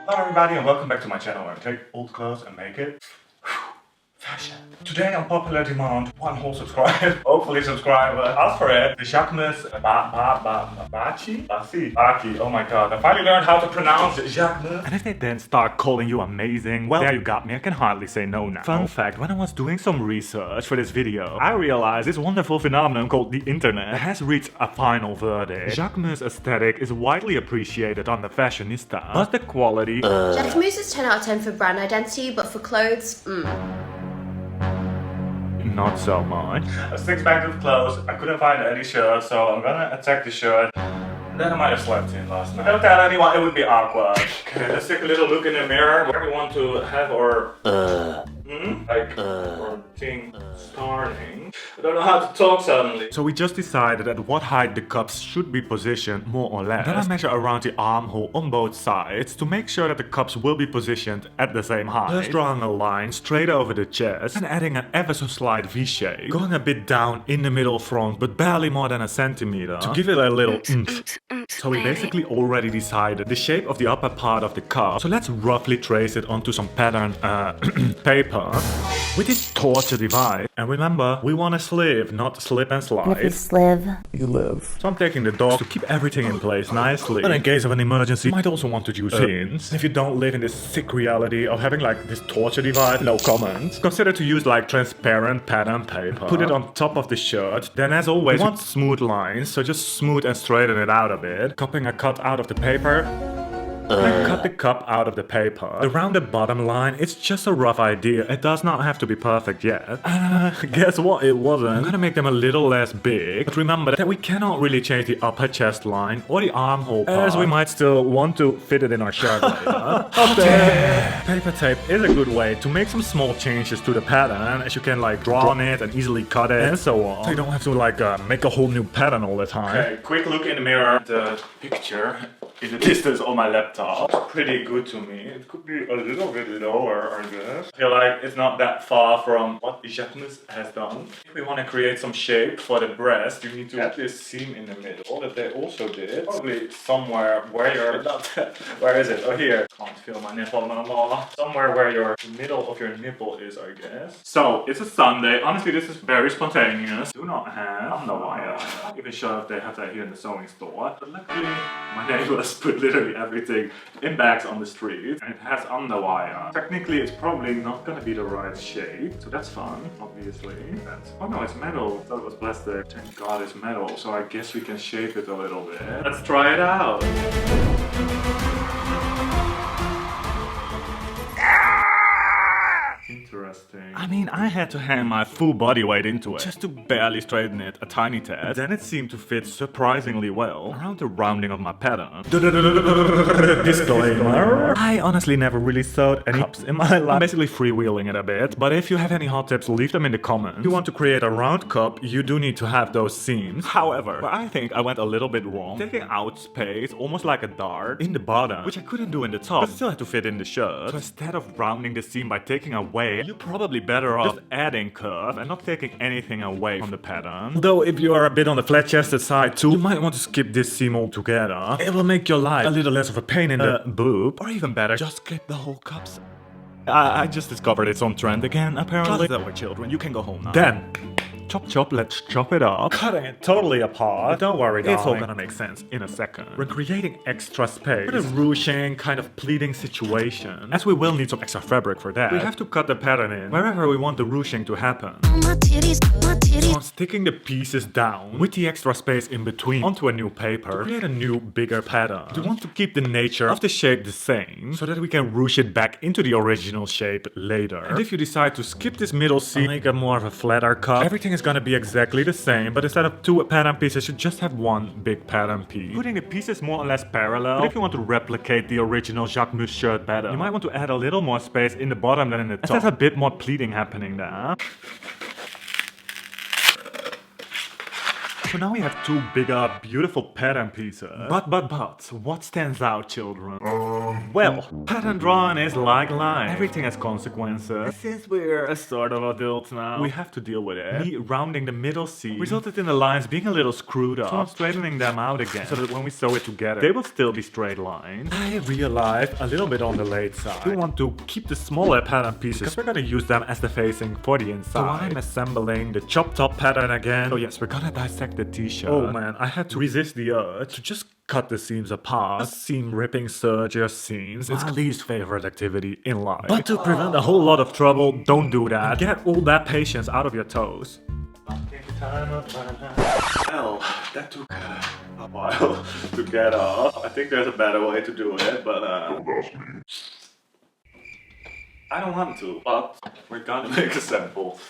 Hello everybody and welcome back to my channel where I take old clothes and make it fashion. Today on popular demand, one whole subscriber, hopefully subscriber, asked for it. The Jacquemus Baci. Oh my god, I finally learned how to pronounce Jacquemus. And if they then start calling you amazing, well, there you got me, I can hardly say no now. Fun fact, when I was doing some research for this video, I realized this wonderful phenomenon called the internet has reached a final verdict. Jacquemus' aesthetic is widely appreciated on the fashionista, but the quality... Jacquemus is 10 out of 10 for brand identity, but for clothes, not so much. A 6 bags of clothes, I couldn't find any shirts, so I'm gonna attack the shirt that I might have slept in last night. Don't tell anyone, it would be awkward. Okay, let's take a little look in the mirror. Where we want to have our... our thing starting. I don't know how to talk suddenly. So we just decided at what height the cups should be positioned, more or less. Then I measure around the armhole on both sides to make sure that the cups will be positioned at the same height. Just drawing a line straight over the chest and adding an ever so slight V shape. Going a bit down in the middle front, but barely more than a centimeter to give it a little oomph. So we basically already decided the shape of the upper part of the cup. So let's roughly trace it onto some patterned paper with this torture device. And remember, we want a sleeve, not slip and slide. If you slive, you live. So I'm taking the dog to keep everything in place nicely. But in case of an emergency, you might also want to use pins. If you don't live in this sick reality of having like this torture device, no comments. Consider to use like transparent pattern paper. Put it on top of the shirt. Then as always, we want smooth lines, so just smooth and straighten it out a bit. Cupping a cut out of the paper. And cut the cup out of the paper. The rounded bottom line, it's just a rough idea. It does not have to be perfect yet. Guess what? It wasn't. I'm gonna make them a little less big. But remember that we cannot really change the upper chest line or the armhole part, as we might still want to fit it in our shirt later. Okay. Paper tape is a good way to make some small changes to the pattern, as you can like draw on it and easily cut it and so on. So you don't have to like make a whole new pattern all the time. Okay, quick look in the mirror. The picture in the distance on my laptop. It's pretty good to me. It could be a little bit lower, I guess. I feel like it's not that far from what Jacquemus has done. If we want to create some shape for the breast, you need to add this seam in the middle that they also did. Probably somewhere where you're not... Where is it? Oh, here. Can't feel my nipple no more. Somewhere where the middle of your nipple is, I guess. So, it's a Sunday. Honestly, this is very spontaneous. Do not have underwire. I'm not even sure if they have that here in the sewing store. But luckily, my neighbors put literally everything in bags on the street, and it has underwire. Technically, it's probably not gonna be the right shape, so that's fun, obviously. Oh no, it's metal. I thought it was plastic. Thank God it's metal, so I guess we can shape it a little bit. Let's try it out. Interesting. I mean, I had to hang my full body weight into it just to barely straighten it a tiny tad. Then it seemed to fit surprisingly well around the rounding of my pattern. Disclaimer. I honestly never really sewed any cups in my life. I'm basically freewheeling it a bit, but if you have any hot tips, leave them in the comments. If you want to create a round cup, you do need to have those seams. However, I think I went a little bit wrong, taking out space, almost like a dart, in the bottom, which I couldn't do in the top, but still had to fit in the shirt. So instead of rounding the seam by taking away, you're probably better off just adding curve and not taking anything away from the pattern. Though if you are a bit on the flat-chested side too, you might want to skip this seam altogether. It will make your life a little less of a pain in the boob. Or even better, just clip the whole cups. I just discovered it's on trend again, apparently. That way, children, you can go home now. Then, chop chop, let's chop it up. Cutting it totally apart. Don't worry, darling. It's all gonna make sense in a second. We're creating extra space for the ruching kind of pleating situation. As we will need some extra fabric for that, we have to cut the pattern in wherever we want the ruching to happen. So I'm sticking the pieces down with the extra space in between onto a new paper to create a new, bigger pattern. We want to keep the nature of the shape the same so that we can ruche it back into the original shape later. And if you decide to skip this middle seam and make it more of a flatter cup, everything is gonna be exactly the same, but instead of two pattern pieces, you just have one big pattern piece. Putting the pieces more or less parallel, but if you want to replicate the original Jacquemus shirt better, you might want to add a little more space in the bottom than in the top. There's a bit more pleating happening there. So now we have two bigger, beautiful pattern pieces. But, what stands out, children? Well, pattern drawing is like life. Everything has consequences. Since we're a sort of adults now, we have to deal with it. Me rounding the middle seam resulted in the lines being a little screwed up. So I'm straightening them out again, so that when we sew it together, they will still be straight lines. I realized a little bit on the late side. We want to keep the smaller pattern pieces, because we're gonna use them as the facing for the inside. So I'm assembling the chop top pattern again. So yes, we're gonna dissect the t-shirt. Oh man, I had to resist the urge to just cut the seams apart. Seam ripping serger seams. It's my least favorite activity in life. But to prevent a whole lot of trouble, don't do that. Get all that patience out of your toes. Well, that took a while to get off. I think there's a better way to do it, but I don't want to, but we're gonna make a sample.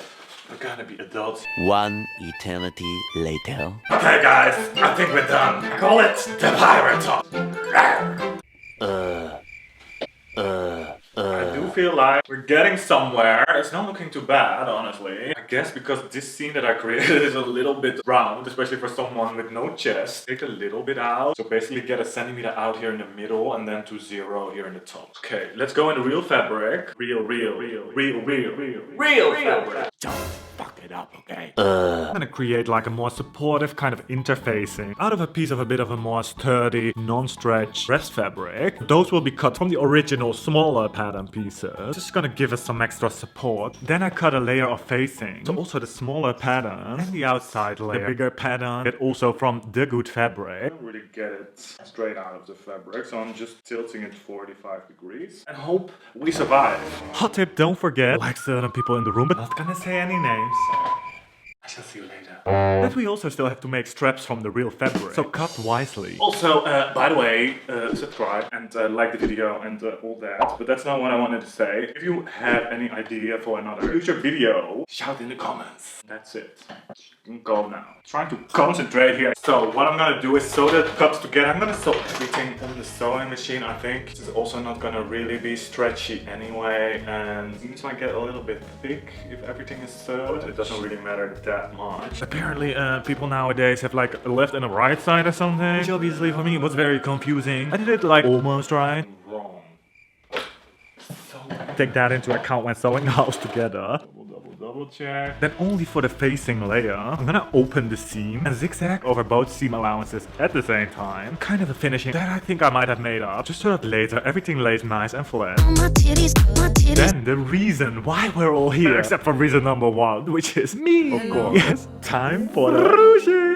We're gonna be adults. One eternity later. Okay guys, I think we're done. I call it the pirate top. I do feel like we're getting somewhere. It's not looking too bad, honestly. I guess because this scene that I created is a little bit round, especially for someone with no chest. Take a little bit out. So basically get a centimeter out here in the middle and then to 0 here in the top. Okay, let's go into real fabric. Real fabric. Don't fuck it up, okay? I'm gonna create like a more supportive kind of interfacing out of a piece of a bit of a more sturdy, non-stretch rest fabric. Those will be cut from the original smaller pattern pieces. Just gonna give us some extra support. Then I cut a layer of facing. So also the smaller pattern and the outside layer. The bigger pattern get also from the good fabric. I don't really get it straight out of the fabric, so I'm just tilting it 45 degrees and hope we survive. Hot tip, don't forget, like certain people in the room, but not gonna say any names. I shall see you later. But we also still have to make straps from the real fabric, so cut wisely. Also, by the way, subscribe and like the video and all that. But that's not what I wanted to say. If you have any idea for another future video, shout in the comments. That's it. You can go now. Trying to concentrate here. So what I'm gonna do is sew the cups together. I'm gonna sew everything on the sewing machine, I think. This is also not gonna really be stretchy anyway, and these might get a little bit thick if everything is sewed. It doesn't really matter that much. Apparently, people nowadays have like a left and a right side or something, which obviously for me was very confusing. I did it like almost right. Wrong. So take that into account when sewing the house together. Double check. Then only for the facing layer, I'm gonna open the seam and zigzag over both seam allowances at the same time. Kind of a finishing that I think I might have made up, just so that later everything lays nice and flat. Then the reason why we're all here, except for reason number 1, which is me, of course. Yes, time for the ruching.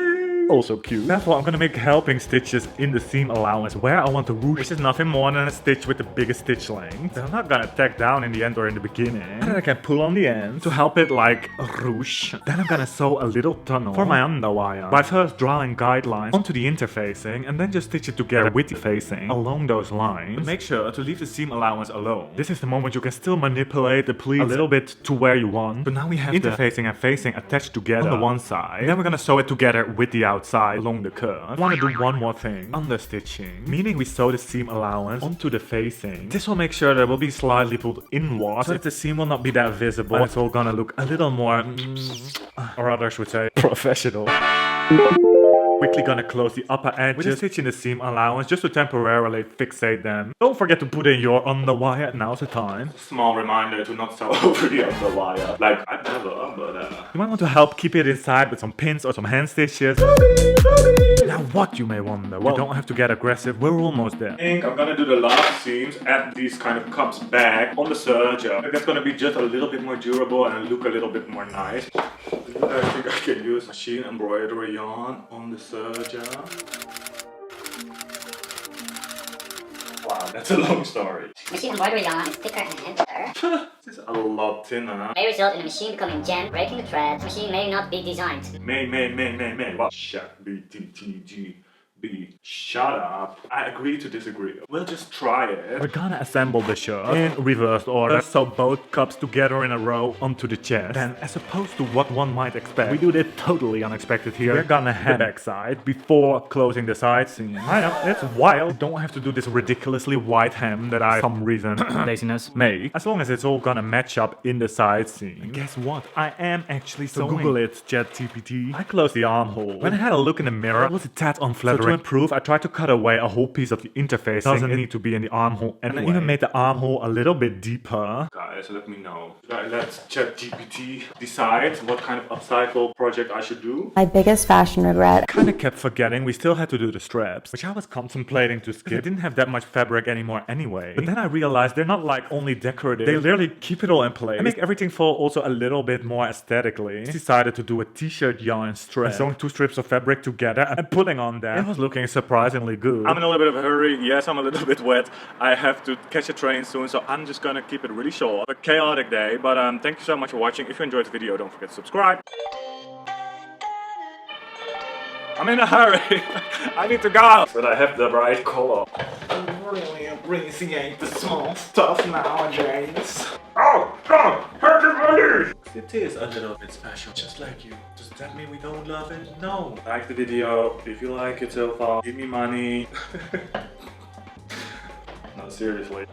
Also cute. Therefore, I'm gonna make helping stitches in the seam allowance where I want to ruche, which is nothing more than a stitch with the biggest stitch length. That I'm not gonna tack down in the end or in the beginning. And then I can pull on the end to help it like ruche. Then I'm gonna sew a little tunnel for my underwire by first drawing guidelines onto the interfacing and then just stitch it together with the facing along those lines. But make sure to leave the seam allowance alone. This is the moment you can still manipulate the pleats a little bit to where you want. So now we have interfacing and facing attached together on the one side. And then we're gonna sew it together with the outside along the curve. I want to do one more thing, understitching, meaning we sew the seam allowance onto the facing. This will make sure that it will be slightly pulled inwards, so that the seam will not be that visible. It's all gonna look a little more, or others would say, professional. Quickly gonna close the upper edges with a stitch in the seam allowance just to temporarily fixate them. Don't forget to put in your underwire, now's the time. Small reminder to not sew over the underwire. Like, I never, but you might want to help keep it inside with some pins or some hand stitches. Now what, you may wonder? Well, you don't have to get aggressive, we're almost there. I think I'm gonna do the last seams, add these kind of cups back on the serger. That's gonna be just a little bit more durable and look a little bit more nice. I think I can use machine embroidery yarn on the serger. Wow, that's a long story. Machine embroidery yarn is thicker and heavier. This is a lot thinner. May result in the machine becoming jammed, breaking the threads. The machine may not be designed. May. Well, chat BTTG. B. Shut up. I agree to disagree. We'll just try it. We're gonna assemble the shirt in reverse order, so both cups together in a row onto the chest. Then, as opposed to what one might expect, we do it totally unexpected here. We're gonna hem the back side before closing the side seam. I know, it's wild. Don't have to do this ridiculously wide hem that I, for some reason, laziness, make. As long as it's all gonna match up in the side seam. And guess what? I am actually sewing. So Google it, ChatGPT. I closed the armhole. When I had a look in the mirror, it was a tad unflattering. So to improve, I tried to cut away a whole piece of the interfacing. Doesn't need to be in the armhole anyway. And I even made the armhole a little bit deeper. Guys, let me know. Let ChatGPT decide what kind of upcycle project I should do. My biggest fashion regret. I kind of kept forgetting we still had to do the straps, which I was contemplating to skip. I didn't have that much fabric anymore anyway. But then I realized they're not like only decorative. They literally keep it all in place and make everything fall also a little bit more aesthetically. I decided to do a t-shirt yarn strap. Sewing 2 strips of fabric together and putting on them. It was looking surprisingly good. I'm in a little bit of a hurry. Yes, I'm a little bit wet. I have to catch a train soon, so I'm just gonna keep it really short. A chaotic day, but thank you so much for watching. If you enjoyed the video, don't forget to subscribe. I'm in a hurry. I need to go. But I have the right color. I really appreciate the small stuff nowadays. Oh, God, everybody! It is a little bit special, just like you. Does that mean we don't love it? No. Like the video. If you like it so far, give me money. No, seriously.